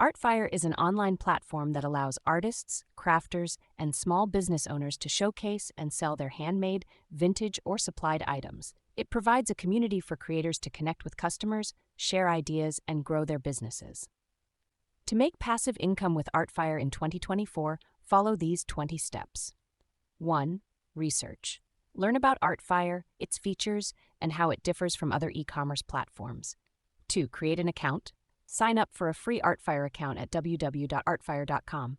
Artfire is an online platform that allows artists, crafters, and small business owners to showcase and sell their handmade, vintage, or supplied items. It provides a community for creators to connect with customers, share ideas, and grow their businesses. To make passive income with Artfire in 2024, follow these 20 steps. 1. Research. Learn about Artfire, its features, and how it differs from other e-commerce platforms. 2. Create an account. Sign up for a free Artfire account at www.artfire.com.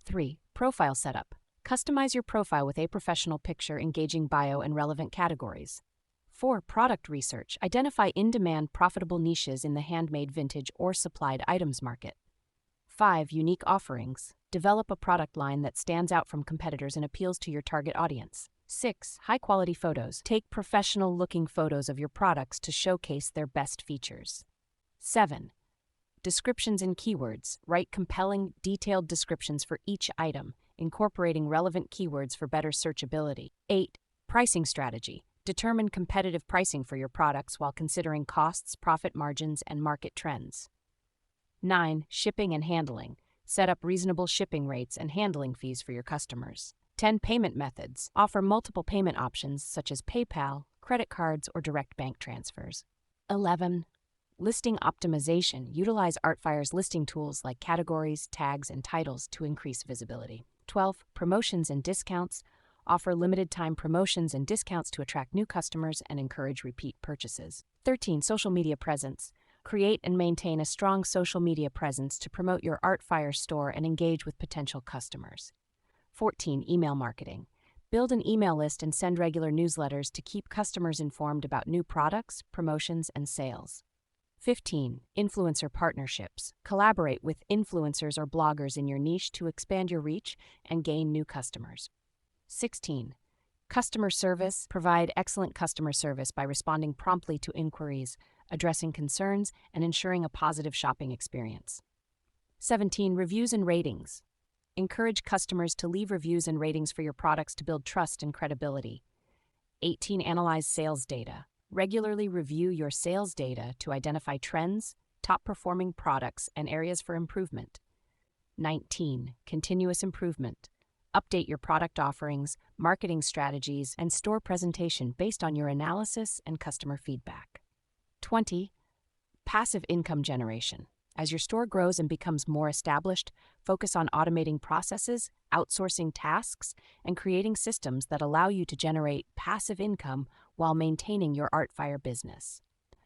3. Profile setup. Customize your profile with a professional picture, engaging bio, and relevant categories. 4. Product research. Identify in-demand, profitable niches in the handmade, vintage, or supplied items market. 5. Unique offerings. Develop a product line that stands out from competitors and appeals to your target audience. 6. High-quality photos. Take professional-looking photos of your products to showcase their best features. 7. Descriptions and keywords. Write compelling, detailed descriptions for each item, incorporating relevant keywords for better searchability. 8. Pricing strategy. Determine competitive pricing for your products while considering costs, profit margins, and market trends. 9. Shipping and handling. Set up reasonable shipping rates and handling fees for your customers. 10. Payment methods. Offer multiple payment options such as PayPal, credit cards, or direct bank transfers. 11. Listing optimization. Utilize Artfire's listing tools like categories, tags, and titles to increase visibility. 12. Promotions and discounts. Offer limited-time promotions and discounts to attract new customers and encourage repeat purchases. 13. Social media presence. Create and maintain a strong social media presence to promote your Artfire store and engage with potential customers. 14. Email marketing. Build an email list and send regular newsletters to keep customers informed about new products, promotions, and sales. 15. Influencer partnerships. Collaborate with influencers or bloggers in your niche to expand your reach and gain new customers. 16. Customer service. Provide excellent customer service by responding promptly to inquiries, addressing concerns, and ensuring a positive shopping experience. 17. Reviews and ratings. Encourage customers to leave reviews and ratings for your products to build trust and credibility. 18. Analyze sales data. Regularly review your sales data to identify trends, top-performing products, and areas for improvement. 19. Continuous improvement. Update your product offerings, marketing strategies, and store presentation based on your analysis and customer feedback. 20. Passive income generation. As your store grows and becomes more established, focus on automating processes, outsourcing tasks, and creating systems that allow you to generate passive income while maintaining your Artfire business.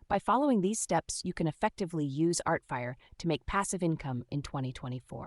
By following these steps, you can effectively use Artfire to make passive income in 2024.